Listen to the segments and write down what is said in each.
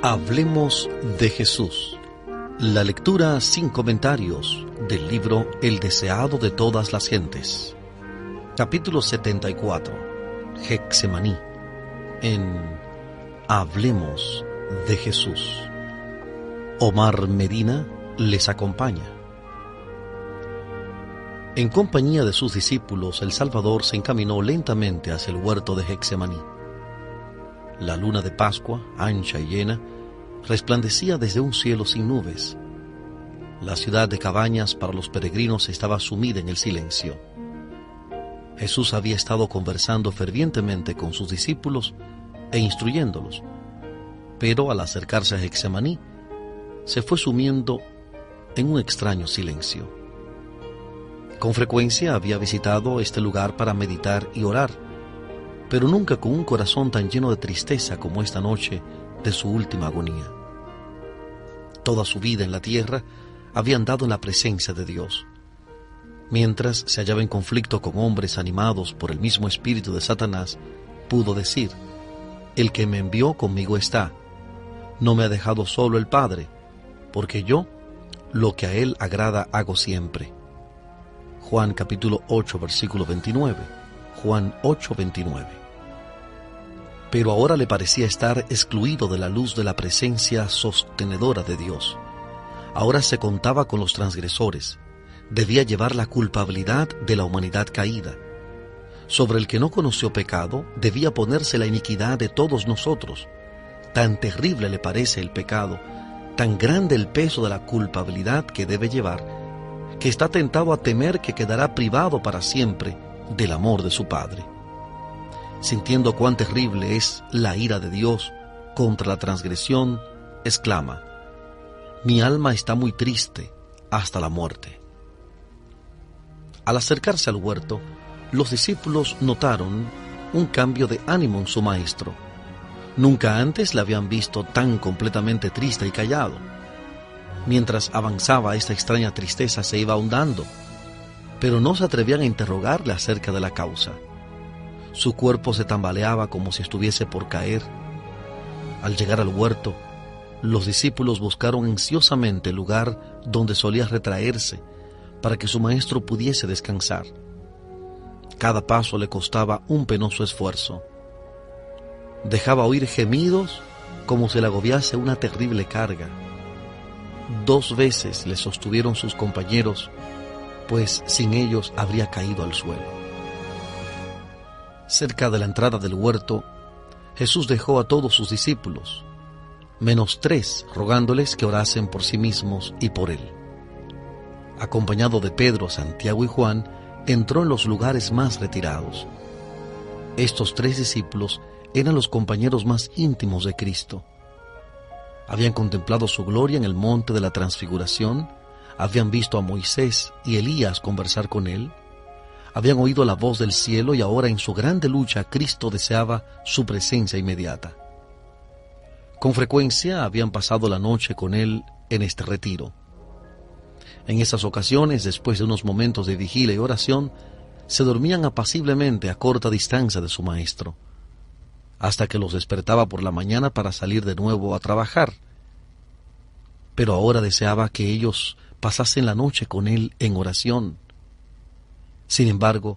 Hablemos de Jesús. La lectura sin comentarios del libro El deseado de todas las gentes. Capítulo 74. Getsemaní. En Hablemos de Jesús. Omar Medina les acompaña. En compañía de sus discípulos, el Salvador se encaminó lentamente hacia el huerto de Getsemaní. La luna de Pascua, ancha y llena, resplandecía desde un cielo sin nubes. La ciudad de cabañas para los peregrinos estaba sumida en el silencio. Jesús había estado conversando fervientemente con sus discípulos e instruyéndolos, pero al acercarse a Getsemaní, se fue sumiendo en un extraño silencio. Con frecuencia había visitado este lugar para meditar y orar, pero nunca con un corazón tan lleno de tristeza como esta noche de su última agonía. Toda su vida en la tierra había andado en la presencia de Dios. Mientras se hallaba en conflicto con hombres animados por el mismo espíritu de Satanás, pudo decir: «El que me envió conmigo está. No me ha dejado solo el Padre, porque yo lo que a Él agrada hago siempre». Juan capítulo 8, versículo 29. Juan 8, 29. Pero ahora le parecía estar excluido de la luz de la presencia sostenedora de Dios. Ahora se contaba con los transgresores. Debía llevar la culpabilidad de la humanidad caída. Sobre el que no conoció pecado, debía ponerse la iniquidad de todos nosotros. Tan terrible le parece el pecado, tan grande el peso de la culpabilidad que debe llevar, que está tentado a temer que quedará privado para siempre del amor de su Padre. Sintiendo cuán terrible es la ira de Dios contra la transgresión, exclama: «Mi alma está muy triste hasta la muerte». Al acercarse al huerto, los discípulos notaron un cambio de ánimo en su maestro. Nunca antes le habían visto tan completamente triste y callado. Mientras avanzaba, esta extraña tristeza se iba ahondando, pero no se atrevían a interrogarle acerca de la causa. Su cuerpo se tambaleaba como si estuviese por caer. Al llegar al huerto, los discípulos buscaron ansiosamente el lugar donde solía retraerse para que su maestro pudiese descansar. Cada paso le costaba un penoso esfuerzo. Dejaba oír gemidos como si le agobiase una terrible carga. 2 veces le sostuvieron sus compañeros, pues sin ellos habría caído al suelo. Cerca de la entrada del huerto, Jesús dejó a todos sus discípulos, menos 3, rogándoles que orasen por sí mismos y por él. Acompañado de Pedro, Santiago y Juan, entró en los lugares más retirados. Estos 3 discípulos eran los compañeros más íntimos de Cristo. Habían contemplado su gloria en el monte de la Transfiguración, habían visto a Moisés y Elías conversar con él, habían oído la voz del cielo y ahora en su grande lucha Cristo deseaba su presencia inmediata. Con frecuencia habían pasado la noche con él en este retiro. En esas ocasiones, después de unos momentos de vigilia y oración, se dormían apaciblemente a corta distancia de su maestro, hasta que los despertaba por la mañana para salir de nuevo a trabajar. Pero ahora deseaba que ellos pasasen la noche con él en oración. Sin embargo,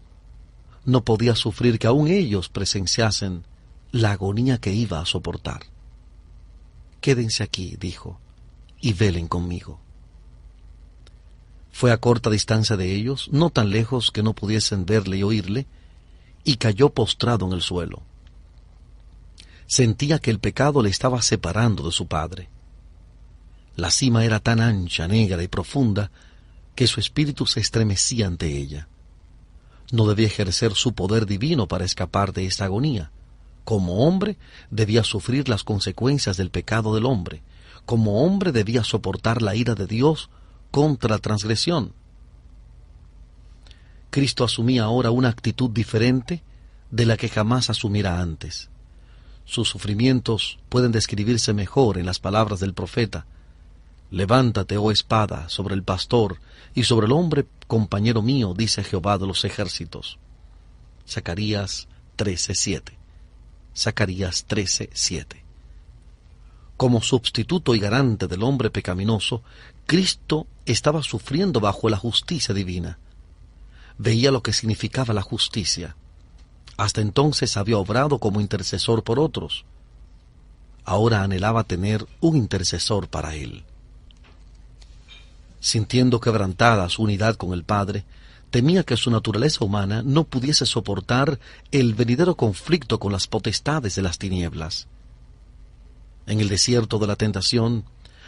no podía sufrir que aún ellos presenciasen la agonía que iba a soportar. «Quédense aquí», dijo, «y velen conmigo». Fue a corta distancia de ellos, no tan lejos que no pudiesen verle y oírle, y cayó postrado en el suelo. Sentía que el pecado le estaba separando de su Padre. La cima era tan ancha, negra y profunda que su espíritu se estremecía ante ella. No debía ejercer su poder divino para escapar de esta agonía. Como hombre, debía sufrir las consecuencias del pecado del hombre. Como hombre, debía soportar la ira de Dios contra la transgresión. Cristo asumía ahora una actitud diferente de la que jamás asumiera antes. Sus sufrimientos pueden describirse mejor en las palabras del profeta: «Levántate, oh espada, sobre el pastor y sobre el hombre compañero mío, dice Jehová de los ejércitos». Zacarías 13:7. Zacarías 13:7. Como sustituto y garante del hombre pecaminoso, Cristo estaba sufriendo bajo la justicia divina. Veía lo que significaba la justicia. Hasta entonces había obrado como intercesor por otros. Ahora anhelaba tener un intercesor para él. Sintiendo quebrantada su unidad con el Padre, temía que su naturaleza humana no pudiese soportar el venidero conflicto con las potestades de las tinieblas. En el desierto de la tentación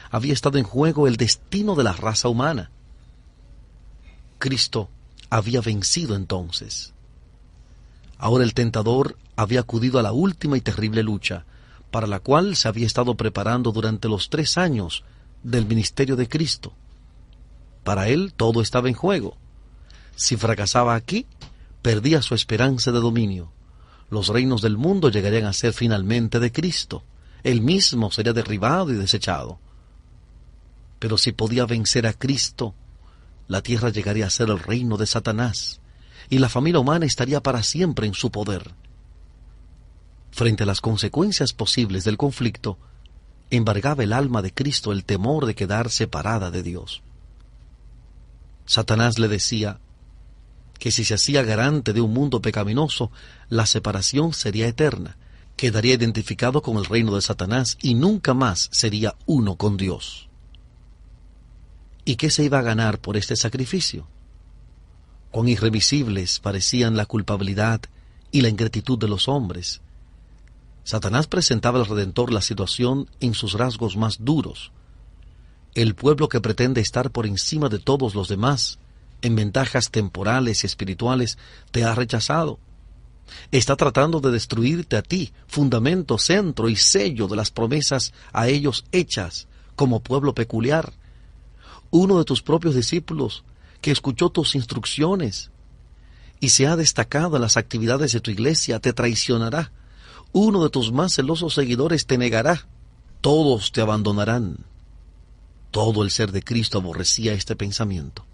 había estado en juego el destino de la raza humana. Cristo había vencido entonces. Ahora el tentador había acudido a la última y terrible lucha, para la cual se había estado preparando durante los 3 años del ministerio de Cristo. Para él todo estaba en juego. Si fracasaba aquí, perdía su esperanza de dominio. Los reinos del mundo llegarían a ser finalmente de Cristo. Él mismo sería derribado y desechado. Pero si podía vencer a Cristo, la tierra llegaría a ser el reino de Satanás, y la familia humana estaría para siempre en su poder. Frente a las consecuencias posibles del conflicto, embargaba el alma de Cristo el temor de quedar separada de Dios. Satanás le decía que si se hacía garante de un mundo pecaminoso, la separación sería eterna, quedaría identificado con el reino de Satanás y nunca más sería uno con Dios. ¿Y qué se iba a ganar por este sacrificio? Cuán irremisibles parecían la culpabilidad y la ingratitud de los hombres. Satanás presentaba al Redentor la situación en sus rasgos más duros. El pueblo que pretende estar por encima de todos los demás, en ventajas temporales y espirituales, te ha rechazado. Está tratando de destruirte a ti, fundamento, centro y sello de las promesas a ellos hechas como pueblo peculiar. Uno de tus propios discípulos, que escuchó tus instrucciones y se ha destacado en las actividades de tu iglesia, te traicionará. Uno de tus más celosos seguidores te negará. Todos te abandonarán. Todo el ser de Cristo aborrecía este pensamiento.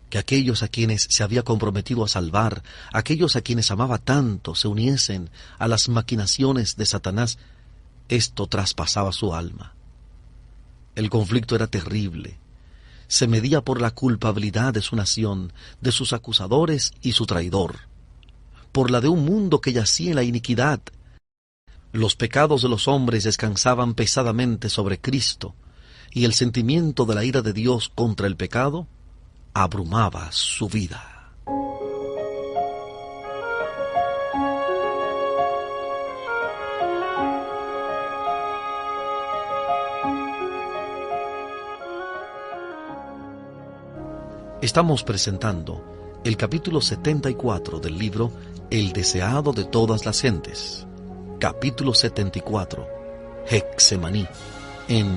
Que aquellos a quienes se había comprometido a salvar, aquellos a quienes amaba tanto, se uniesen a las maquinaciones de Satanás, esto traspasaba su alma. El conflicto era terrible. Se medía por la culpabilidad de su nación, de sus acusadores y su traidor, por la de un mundo que yacía en la iniquidad. Los pecados de los hombres descansaban pesadamente sobre Cristo, y el sentimiento de la ira de Dios contra el pecado abrumaba su vida. Estamos presentando el capítulo 74 del libro El deseado de todas las gentes. Capítulo 74, Getsemaní, en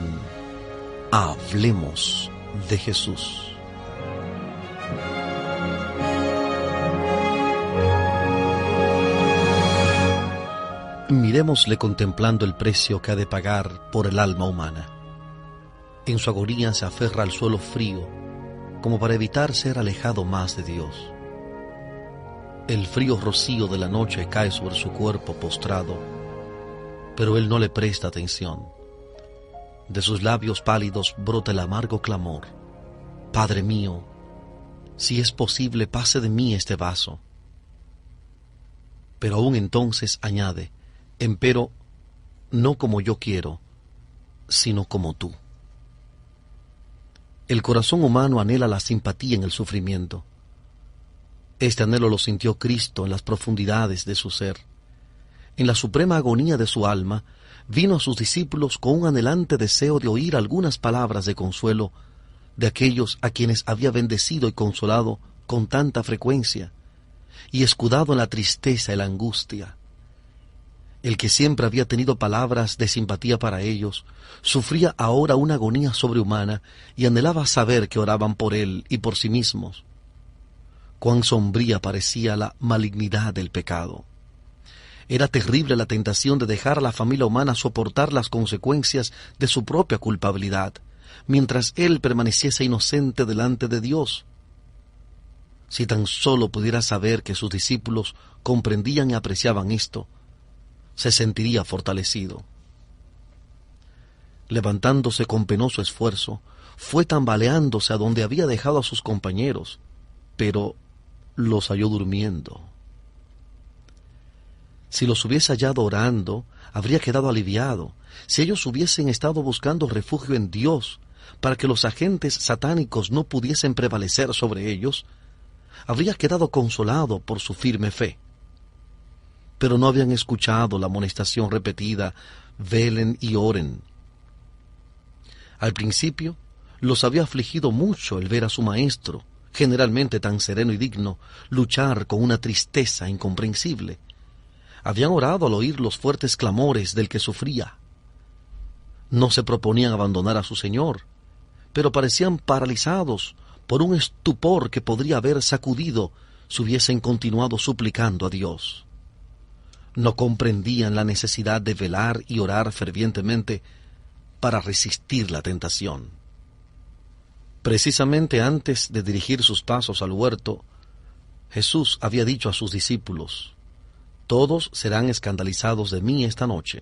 Hablemos de Jesús. Miremosle contemplando el precio que ha de pagar por el alma humana. En su agonía se aferra al suelo frío, como para evitar ser alejado más de Dios. El frío rocío de la noche cae sobre su cuerpo postrado, pero él no le presta atención. De sus labios pálidos brota el amargo clamor: Padre mío, si es posible, pase de mí este vaso. Pero aún entonces añade: empero, no como yo quiero, sino como tú. El corazón humano anhela la simpatía en el sufrimiento. Este anhelo lo sintió Cristo en las profundidades de su ser. En la suprema agonía de su alma, vino a sus discípulos con un anhelante deseo de oír algunas palabras de consuelo de aquellos a quienes había bendecido y consolado con tanta frecuencia, y escudado en la tristeza y la angustia. El que siempre había tenido palabras de simpatía para ellos, sufría ahora una agonía sobrehumana y anhelaba saber que oraban por él y por sí mismos. Cuán sombría parecía la malignidad del pecado. Era terrible la tentación de dejar a la familia humana soportar las consecuencias de su propia culpabilidad, mientras él permaneciese inocente delante de Dios. Si tan solo pudiera saber que sus discípulos comprendían y apreciaban esto, se sentiría fortalecido. levantándose con penoso esfuerzo, fue tambaleándose a donde había dejado a sus compañeros, pero los halló durmiendo. Si los hubiese hallado orando, habría quedado aliviado. Si ellos hubiesen estado buscando refugio en Dios, para que los agentes satánicos no pudiesen prevalecer sobre ellos, habría quedado consolado por su firme fe. Pero no habían escuchado la amonestación repetida: velen y oren. Al principio, los había afligido mucho el ver a su maestro, generalmente tan sereno y digno, luchar con una tristeza incomprensible. Habían orado al oír los fuertes clamores del que sufría. No se proponían abandonar a su Señor, pero parecían paralizados por un estupor que podría haber sacudido si hubiesen continuado suplicando a Dios. No comprendían la necesidad de velar y orar fervientemente para resistir la tentación. Precisamente antes de dirigir sus pasos al huerto, Jesús había dicho a sus discípulos: «Todos serán escandalizados de mí esta noche».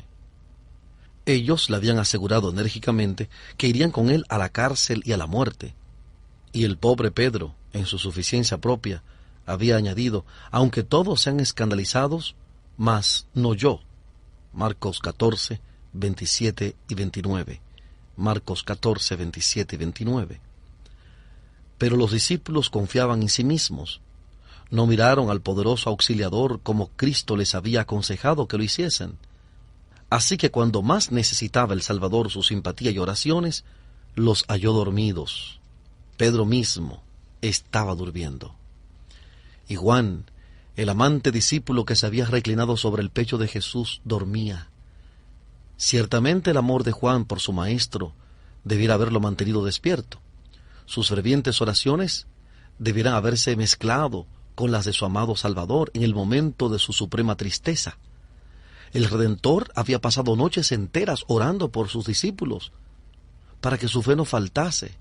Ellos le habían asegurado enérgicamente que irían con él a la cárcel y a la muerte. Y el pobre Pedro, en su suficiencia propia, había añadido: «Aunque todos sean escandalizados, mas no yo». Marcos 14, 27 y 29. Marcos 14, 27 y 29. Pero los discípulos confiaban en sí mismos. No miraron al poderoso auxiliador como Cristo les había aconsejado que lo hiciesen. Así que cuando más necesitaba el Salvador su simpatía y oraciones, los halló dormidos. Pedro mismo estaba durmiendo. Y Juan, el amante discípulo que se había reclinado sobre el pecho de Jesús, dormía. Ciertamente el amor de Juan por su maestro debiera haberlo mantenido despierto. Sus fervientes oraciones debieran haberse mezclado con las de su amado Salvador en el momento de su suprema tristeza. El Redentor había pasado noches enteras orando por sus discípulos, para que su fe no faltase.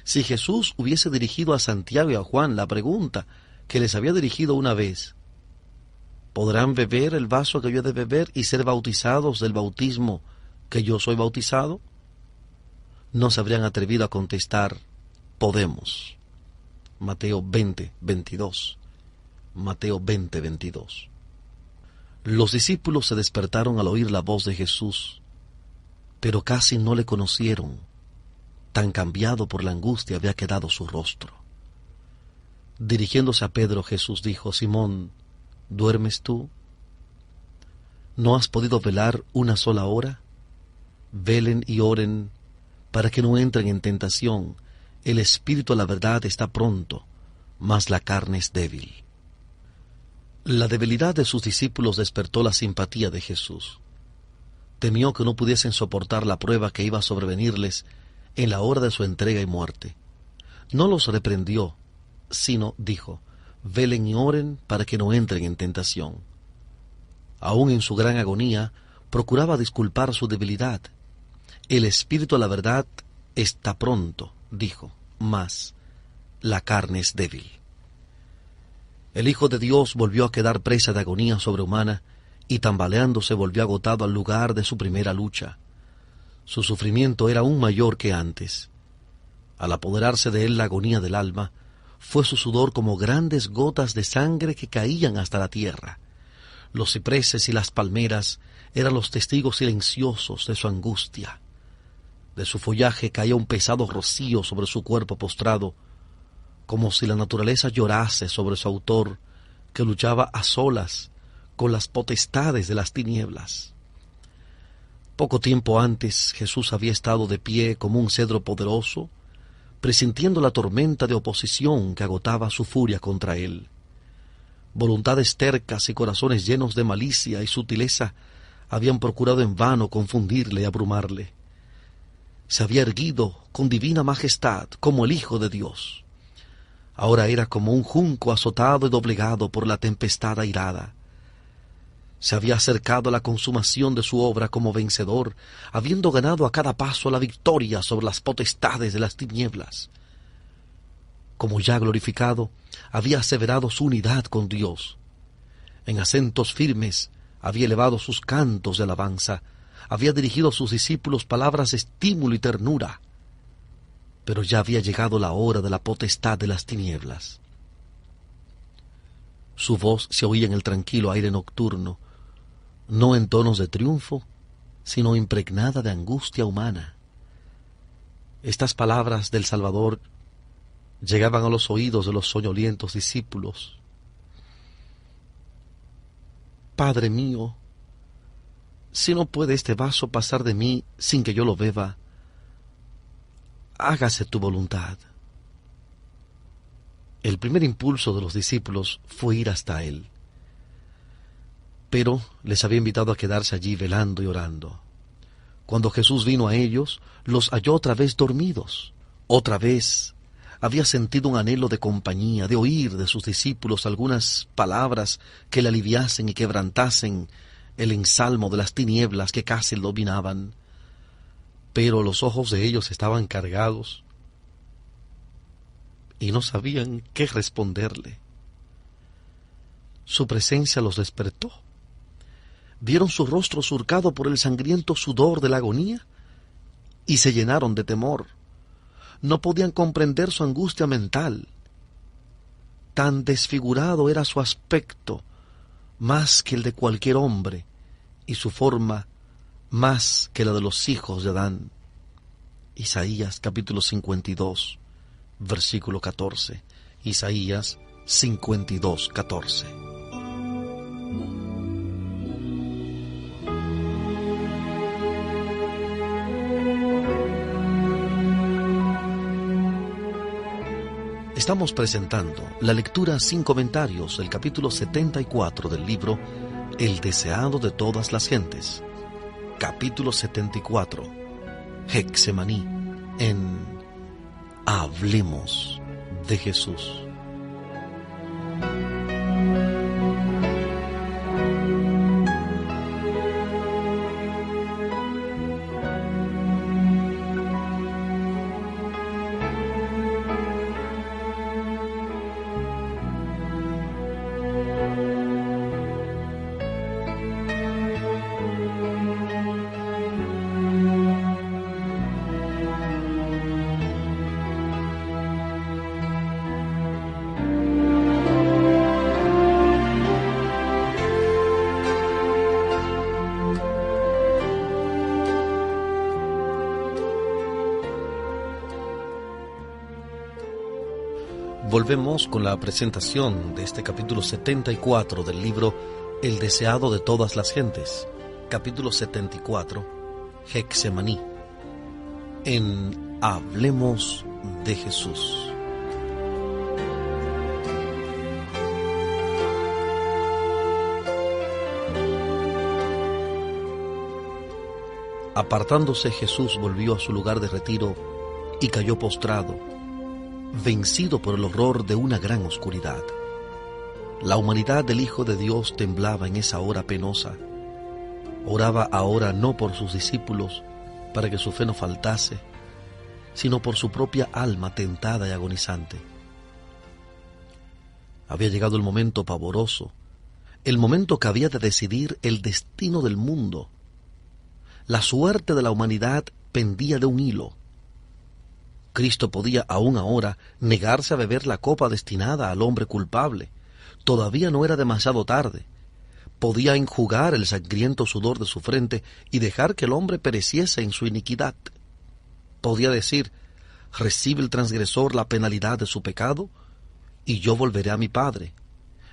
Si Jesús hubiese dirigido a Santiago y a Juan la pregunta que les había dirigido una vez: ¿podrán beber el vaso que yo he de beber y ser bautizados del bautismo que yo soy bautizado?, no se habrían atrevido a contestar: podemos. Mateo 20, 22. Mateo 20, 22. Los discípulos se despertaron al oír la voz de Jesús, pero casi no le conocieron. Tan cambiado por la angustia había quedado su rostro. Dirigiéndose a Pedro, Jesús dijo: «Simón, ¿duermes tú? ¿No has podido velar una sola hora? Velen y oren para que no entren en tentación. El espíritu a la verdad está pronto, mas la carne es débil». La debilidad de sus discípulos despertó la simpatía de Jesús. Temió que no pudiesen soportar la prueba que iba a sobrevenirles en la hora de su entrega y muerte. No los reprendió, sino dijo: «Velen y oren para que no entren en tentación». Aún en su gran agonía, procuraba disculpar su debilidad. «El espíritu a la verdad está pronto», dijo, «mas la carne es débil». El Hijo de Dios volvió a quedar presa de agonía sobrehumana y tambaleándose volvió agotado al lugar de su primera lucha. Su sufrimiento era aún mayor que antes. Al apoderarse de él la agonía del alma, fue su sudor como grandes gotas de sangre que caían hasta la tierra. Los cipreses y las palmeras eran los testigos silenciosos de su angustia. De su follaje caía un pesado rocío sobre su cuerpo postrado, como si la naturaleza llorase sobre su autor, que luchaba a solas con las potestades de las tinieblas. Poco tiempo antes Jesús había estado de pie como un cedro poderoso, presintiendo la tormenta de oposición que agotaba su furia contra él. Voluntades tercas y corazones llenos de malicia y sutileza habían procurado en vano confundirle y abrumarle. Se había erguido con divina majestad como el Hijo de Dios. Ahora era como un junco azotado y doblegado por la tempestad airada. Se había acercado a la consumación de su obra como vencedor, habiendo ganado a cada paso la victoria sobre las potestades de las tinieblas. Como ya glorificado, había aseverado su unidad con Dios. En acentos firmes había elevado sus cantos de alabanza, había dirigido a sus discípulos palabras de estímulo y ternura, pero ya había llegado la hora de la potestad de las tinieblas. Su voz se oía en el tranquilo aire nocturno, no en tonos de triunfo, sino impregnada de angustia humana. Estas palabras del Salvador llegaban a los oídos de los soñolientos discípulos. Padre mío, si no puede este vaso pasar de mí sin que yo lo beba, hágase tu voluntad. El primer impulso de los discípulos fue ir hasta él, pero les había invitado a quedarse allí velando y orando. Cuando Jesús vino a ellos, los halló otra vez dormidos. Otra vez había sentido un anhelo de compañía, de oír de sus discípulos algunas palabras que le aliviasen y quebrantasen el ensalmo de las tinieblas que casi lo dominaban. Pero los ojos de ellos estaban cargados y no sabían qué responderle. Su presencia los despertó. Vieron su rostro surcado por el sangriento sudor de la agonía y se llenaron de temor. No podían comprender su angustia mental. Tan desfigurado era su aspecto, más que el de cualquier hombre, y su forma más que la de los hijos de Adán. Isaías capítulo 52, versículo 14. Isaías 52, 14. Estamos presentando la lectura sin comentarios del capítulo 74 del libro El deseado de todas las gentes. Capítulo 74. Getsemaní, en Hablemos de Jesús. Volvemos con la presentación de este capítulo 74 del libro El deseado de todas las gentes. Capítulo 74, Getsemaní, en Hablemos de Jesús. Apartándose, Jesús volvió a su lugar de retiro y cayó postrado, vencido por el horror de una gran oscuridad. La humanidad del Hijo de Dios temblaba en esa hora penosa. Oraba ahora no por sus discípulos, para que su fe no faltase, sino por su propia alma tentada y agonizante. Había llegado el momento pavoroso, el momento que había de decidir el destino del mundo. La suerte de la humanidad pendía de un hilo. Cristo podía aún ahora negarse a beber la copa destinada al hombre culpable. Todavía no era demasiado tarde. Podía enjugar el sangriento sudor de su frente y dejar que el hombre pereciese en su iniquidad. Podía decir: recibe el transgresor la penalidad de su pecado, y yo volveré a mi Padre.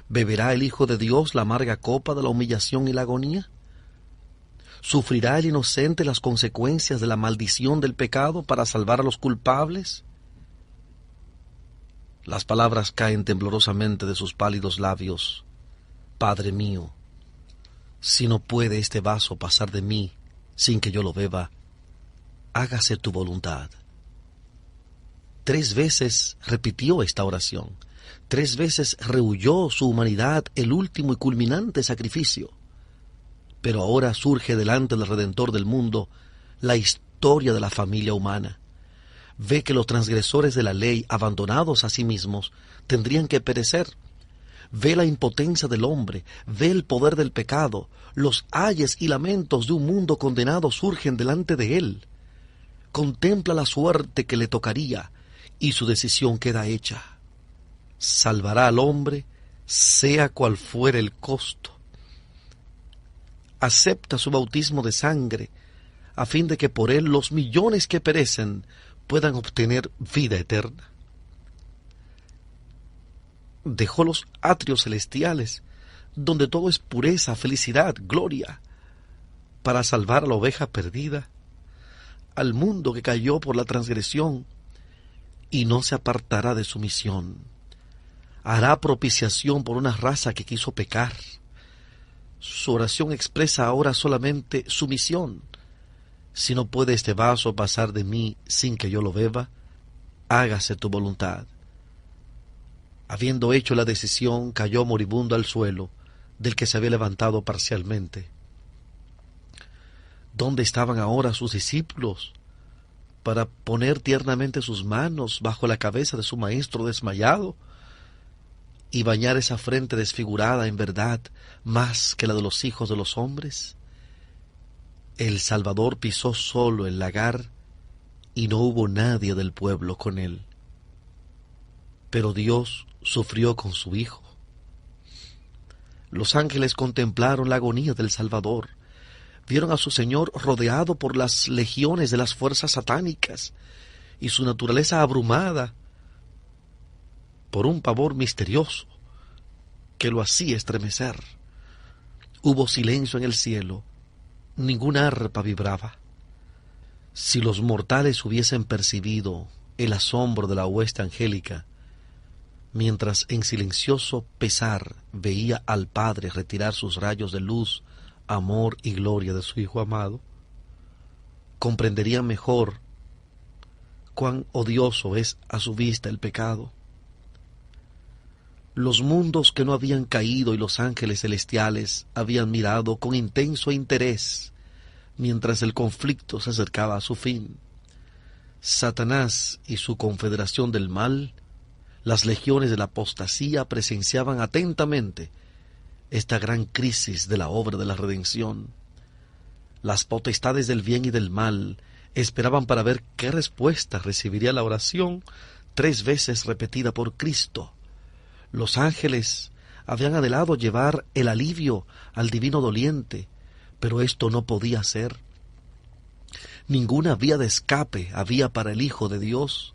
¿Beberá el Hijo de Dios la amarga copa de la humillación y la agonía? ¿Sufrirá el inocente las consecuencias de la maldición del pecado para salvar a los culpables? Las palabras caen temblorosamente de sus pálidos labios. Padre mío, si no puede este vaso pasar de mí sin que yo lo beba, hágase tu voluntad. 3 veces repitió esta oración. 3 veces rehuyó su humanidad el último y culminante sacrificio. Pero ahora surge delante del Redentor del mundo la historia de la familia humana. Ve que los transgresores de la ley, abandonados a sí mismos, tendrían que perecer. Ve la impotencia del hombre, ve el poder del pecado. Los ayes y lamentos de un mundo condenado surgen delante de él. Contempla la suerte que le tocaría y su decisión queda hecha. Salvará al hombre, sea cual fuere el costo. Acepta su bautismo de sangre, a fin de que por él los millones que perecen puedan obtener vida eterna. Dejó los atrios celestiales, donde todo es pureza, felicidad, gloria, para salvar a la oveja perdida, al mundo que cayó por la transgresión, y no se apartará de su misión. Hará propiciación por una raza que quiso pecar. Su oración expresa ahora solamente su misión. Si no puede este vaso pasar de mí sin que yo lo beba, hágase tu voluntad. Habiendo hecho la decisión, cayó moribundo al suelo, del que se había levantado parcialmente. ¿Dónde estaban ahora sus discípulos para poner tiernamente sus manos bajo la cabeza de su maestro desmayado y bañar esa frente desfigurada en verdad más que la de los hijos de los hombres? El Salvador pisó solo el lagar y no hubo nadie del pueblo con él. Pero Dios sufrió con su Hijo. Los ángeles contemplaron la agonía del Salvador. Vieron a su Señor rodeado por las legiones de las fuerzas satánicas y su naturaleza abrumada por un pavor misterioso que lo hacía estremecer. Hubo silencio en el cielo, ninguna arpa vibraba. Si los mortales hubiesen percibido el asombro de la hueste angélica, mientras en silencioso pesar veía al Padre retirar sus rayos de luz, amor y gloria de su Hijo amado, comprenderían mejor cuán odioso es a su vista el pecado. Los mundos que no habían caído y los ángeles celestiales habían mirado con intenso interés mientras el conflicto se acercaba a su fin. Satanás y su confederación del mal, las legiones de la apostasía, presenciaban atentamente esta gran crisis de la obra de la redención. Las potestades del bien y del mal esperaban para ver qué respuesta recibiría la oración 3 veces repetida por Cristo. Los ángeles habían anhelado llevar el alivio al divino doliente, pero esto no podía ser. Ninguna vía de escape había para el Hijo de Dios.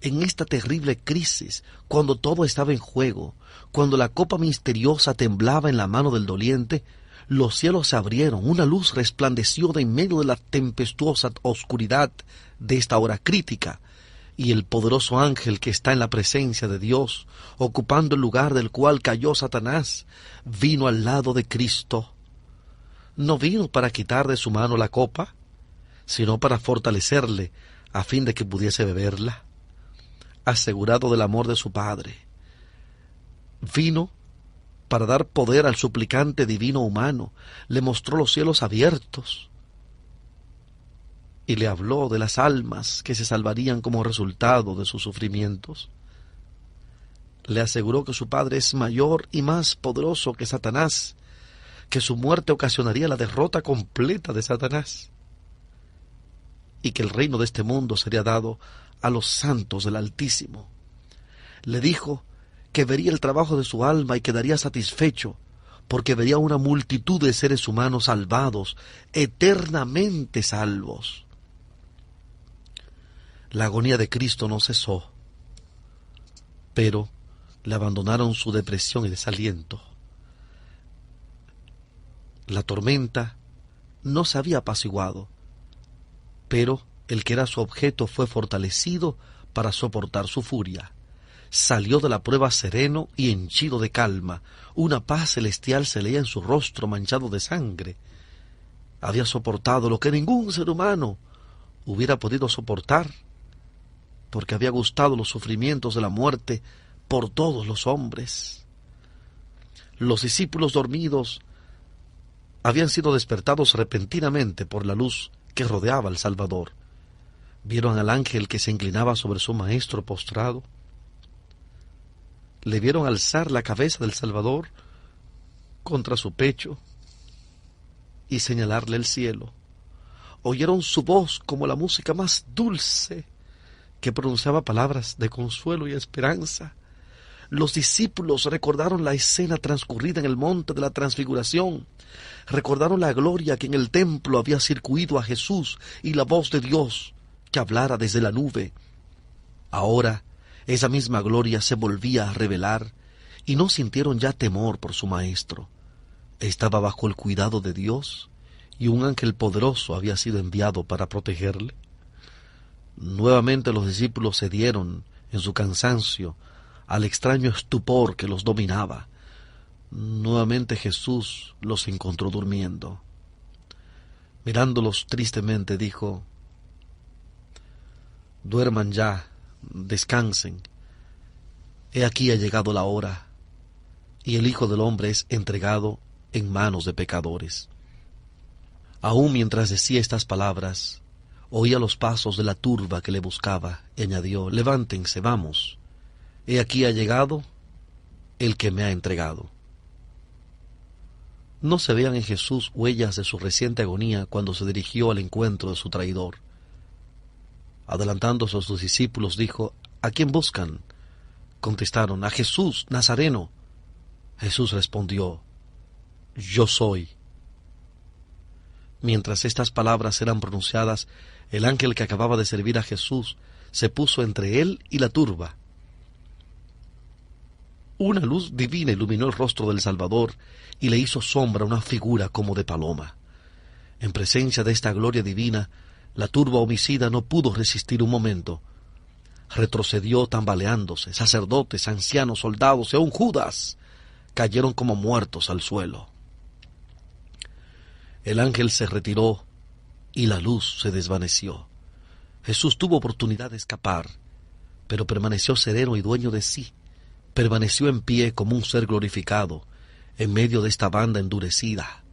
En esta terrible crisis, cuando todo estaba en juego, cuando la copa misteriosa temblaba en la mano del doliente, los cielos se abrieron, una luz resplandeció de en medio de la tempestuosa oscuridad de esta hora crítica, y el poderoso ángel que está en la presencia de Dios, ocupando el lugar del cual cayó Satanás, vino al lado de Cristo. No vino para quitar de su mano la copa, sino para fortalecerle a fin de que pudiese beberla, asegurado del amor de su Padre. Vino para dar poder al suplicante divino humano, le mostró los cielos abiertos y le habló de las almas que se salvarían como resultado de sus sufrimientos. Le aseguró que su Padre es mayor y más poderoso que Satanás, que su muerte ocasionaría la derrota completa de Satanás, y que el reino de este mundo sería dado a los santos del Altísimo. Le dijo que vería el trabajo de su alma y quedaría satisfecho, porque vería una multitud de seres humanos salvados, eternamente salvos. La agonía de Cristo no cesó, pero le abandonaron su depresión y desaliento. La tormenta no se había apaciguado, pero el que era su objeto fue fortalecido para soportar su furia. Salió de la prueba sereno y henchido de calma. Una paz celestial se leía en su rostro manchado de sangre. Había soportado lo que ningún ser humano hubiera podido soportar, porque había gustado los sufrimientos de la muerte por todos los hombres. Los discípulos dormidos habían sido despertados repentinamente por la luz que rodeaba al Salvador. Vieron al ángel que se inclinaba sobre su maestro postrado. le vieron alzar la cabeza del Salvador contra su pecho y señalarle el cielo. Oyeron su voz como la música más dulce que pronunciaba palabras de consuelo y esperanza. Los discípulos recordaron la escena transcurrida en el monte de la Transfiguración. Recordaron la gloria que en el templo había circuido a Jesús y la voz de Dios que hablara desde la nube. Ahora esa misma gloria se volvía a revelar y no sintieron ya temor por su maestro. Estaba bajo el cuidado de Dios y un ángel poderoso había sido enviado para protegerle. Nuevamente los discípulos cedieron en su cansancio al extraño estupor que los dominaba. Nuevamente Jesús los encontró durmiendo. Mirándolos tristemente dijo: duerman ya, descansen. He aquí ha llegado la hora, y el Hijo del Hombre es entregado en manos de pecadores. Aún mientras decía estas palabras, oía los pasos de la turba que le buscaba, y añadió: levántense, vamos. He aquí ha llegado el que me ha entregado. No se veían en Jesús huellas de su reciente agonía cuando se dirigió al encuentro de su traidor. Adelantándose a sus discípulos, dijo: ¿a quién buscan? Contestaron: a Jesús, Nazareno. Jesús respondió: yo soy. Mientras estas palabras eran pronunciadas, el ángel que acababa de servir a Jesús se puso entre él y la turba. Una luz divina iluminó el rostro del Salvador y le hizo sombra una figura como de paloma. En presencia de esta gloria divina, la turba homicida no pudo resistir un momento. Retrocedió tambaleándose. Sacerdotes, ancianos, soldados y aun Judas cayeron como muertos al suelo. El ángel se retiró y la luz se desvaneció. Jesús tuvo oportunidad de escapar, pero permaneció sereno y dueño de sí. Permaneció en pie como un ser glorificado, en medio de esta banda endurecida,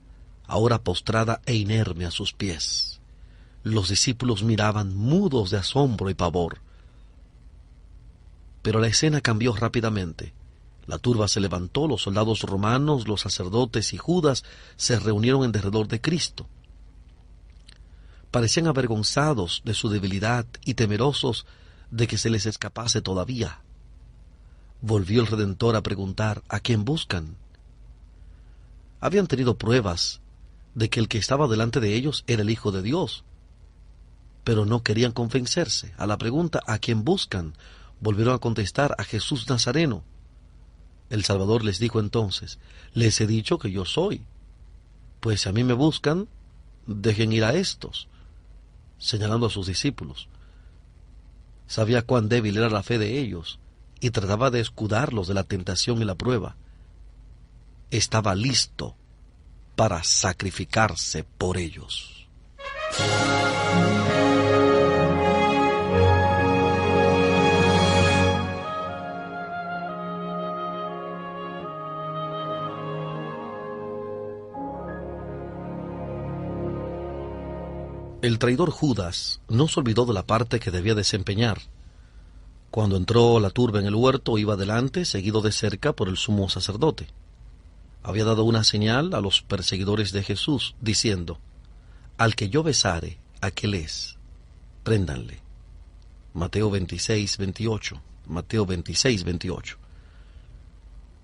ahora postrada e inerme a sus pies. Los discípulos miraban mudos de asombro y pavor. Pero la escena cambió rápidamente. La turba se levantó, los soldados romanos, los sacerdotes y Judas se reunieron en derredor de Cristo. Parecían avergonzados de su debilidad y temerosos de que se les escapase todavía. Volvió el Redentor a preguntar: ¿a quién buscan? Habían tenido pruebas de que el que estaba delante de ellos era el Hijo de Dios, pero no querían convencerse. A la pregunta ¿a quién buscan?, volvieron a contestar: a Jesús Nazareno. El Salvador les dijo entonces: les he dicho que yo soy. Pues si a mí me buscan, dejen ir a estos, señalando a sus discípulos. Sabía cuán débil era la fe de ellos y trataba de escudarlos de la tentación y la prueba. Estaba listo para sacrificarse por ellos. El traidor Judas no se olvidó de la parte que debía desempeñar. Cuando entró la turba en el huerto, iba delante, seguido de cerca por el sumo sacerdote. Había dado una señal a los perseguidores de Jesús, diciendo: al que yo besare, aquel es, préndanle. Mateo 26:28. Mateo 26:28.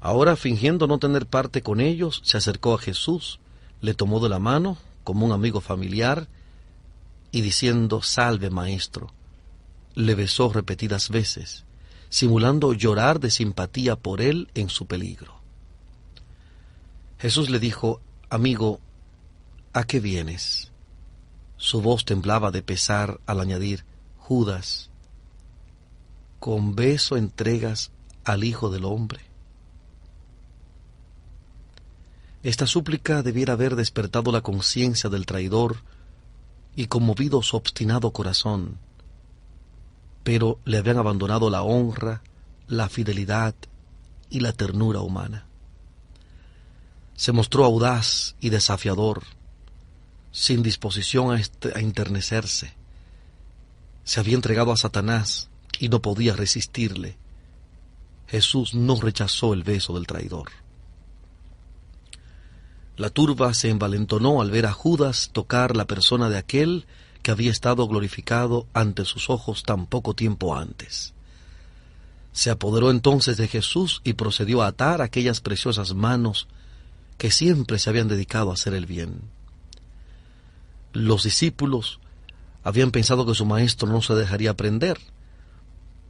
Ahora, fingiendo no tener parte con ellos, se acercó a Jesús, le tomó de la mano como un amigo familiar y diciendo: salve, maestro, le besó repetidas veces, simulando llorar de simpatía por él en su peligro. Jesús le dijo: amigo, ¿a qué vienes? Su voz temblaba de pesar al añadir: Judas, ¿con beso entregas al Hijo del Hombre? Esta súplica debiera haber despertado la conciencia del traidor y conmovido su obstinado corazón, pero le habían abandonado la honra, la fidelidad y la ternura humana. Se mostró audaz y desafiador, sin disposición a enternecerse. Se había entregado a Satanás y no podía resistirle. Jesús no rechazó el beso del traidor. La turba se envalentonó al ver a Judas tocar la persona de aquel que había estado glorificado ante sus ojos tan poco tiempo antes. Se apoderó entonces de Jesús y procedió a atar aquellas preciosas manos que siempre se habían dedicado a hacer el bien. Los discípulos habían pensado que su maestro no se dejaría prender,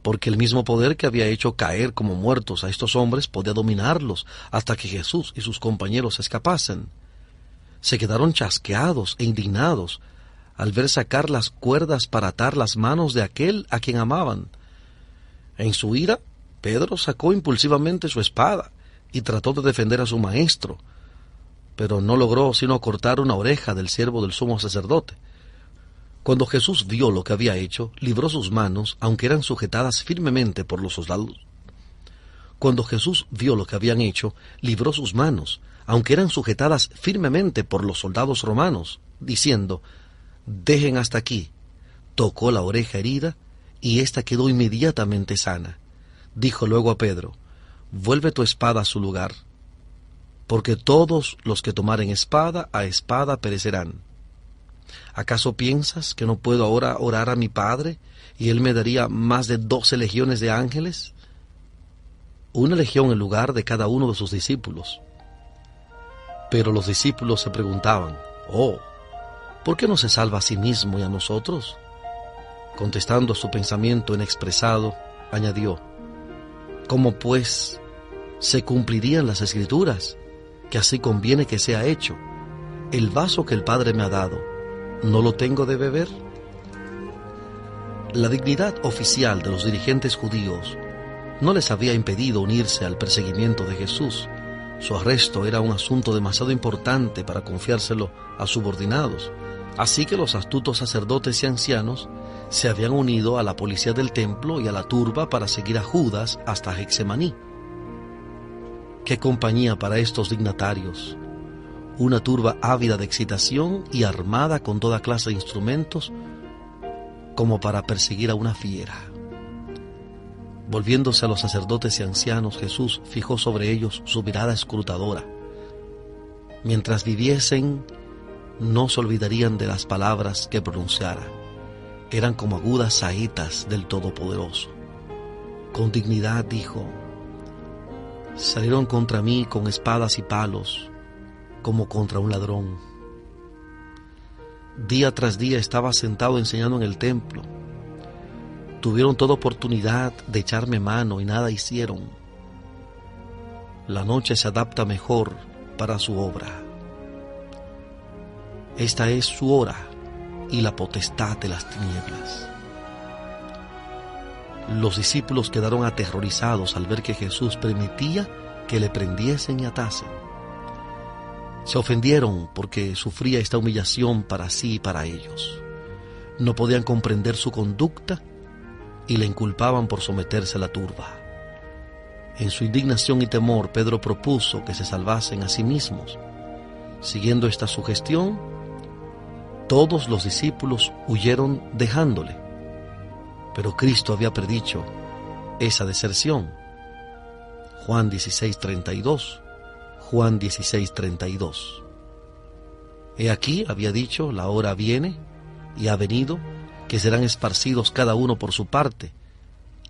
porque el mismo poder que había hecho caer como muertos a estos hombres podía dominarlos hasta que Jesús y sus compañeros escapasen. Se quedaron chasqueados e indignados al ver sacar las cuerdas para atar las manos de aquel a quien amaban. En su ira, Pedro sacó impulsivamente su espada y trató de defender a su maestro, pero no logró sino cortar una oreja del siervo del sumo sacerdote. Cuando Jesús vio lo que había hecho, libró sus manos, aunque eran sujetadas firmemente por los soldados. Cuando Jesús vio lo que habían hecho, libró sus manos, aunque eran sujetadas firmemente por los soldados romanos, diciendo: «Dejen hasta aquí». Tocó la oreja herida, y ésta quedó inmediatamente sana. Dijo luego a Pedro: «Vuelve tu espada a su lugar, porque todos los que tomaren espada, a espada perecerán. ¿Acaso piensas que no puedo ahora orar a mi Padre, y Él me daría más de 12 legiones de ángeles? Una legión en lugar de cada uno de sus discípulos». Pero los discípulos se preguntaban: «Oh, ¿por qué no se salva a sí mismo y a nosotros?». Contestando a su pensamiento inexpresado, añadió: «¿Cómo pues se cumplirían las Escrituras, que así conviene que sea hecho? El vaso que el Padre me ha dado, ¿no lo tengo de beber?». La dignidad oficial de los dirigentes judíos no les había impedido unirse al perseguimiento de Jesús. Su arresto era un asunto demasiado importante para confiárselo a subordinados, así que los astutos sacerdotes y ancianos se habían unido a la policía del templo y a la turba para seguir a Judas hasta Getsemaní. ¡Qué compañía para estos dignatarios! Una turba ávida de excitación y armada con toda clase de instrumentos, como para perseguir a una fiera. Volviéndose a los sacerdotes y ancianos, Jesús fijó sobre ellos su mirada escrutadora. Mientras viviesen, no se olvidarían de las palabras que pronunciara. Eran como agudas saetas del Todopoderoso. Con dignidad dijo: «Salieron contra mí con espadas y palos, como contra un ladrón». Día tras día estaba sentado enseñando en el templo. Tuvieron toda oportunidad de echarme mano y nada hicieron. La noche se adapta mejor para su obra. Esta es su hora y la potestad de las tinieblas. Los discípulos quedaron aterrorizados al ver que Jesús permitía que le prendiesen y atasen. Se ofendieron porque sufría esta humillación para sí y para ellos. No podían comprender su conducta y le inculpaban por someterse a la turba. En su indignación y temor, Pedro propuso que se salvasen a sí mismos. Siguiendo esta sugestión, todos los discípulos huyeron dejándole. Pero Cristo había predicho esa deserción. Juan 16:32, Juan 16:32. He aquí, había dicho, la hora viene y ha venido, que serán esparcidos cada uno por su parte,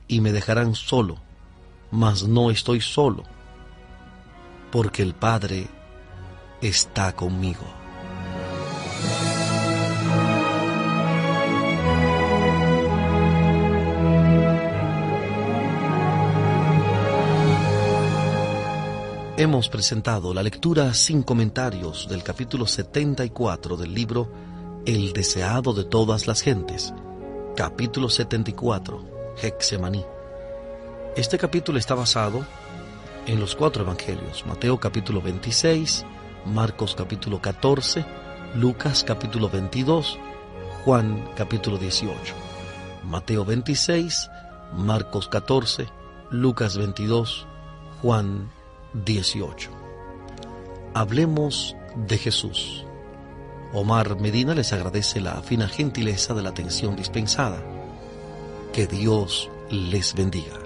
y me dejarán solo, mas no estoy solo, porque el Padre está conmigo. Hemos presentado la lectura sin comentarios del capítulo 74 del libro El deseado de todas las gentes, capítulo 74, Getsemaní. Este capítulo está basado en los 4 evangelios: Mateo capítulo 26, Marcos capítulo 14, Lucas capítulo 22, Juan capítulo 18. Mateo 26, Marcos 14, Lucas 22, Juan 18. Hablemos de Jesús. Omar Medina les agradece la fina gentileza de la atención dispensada. Que Dios les bendiga.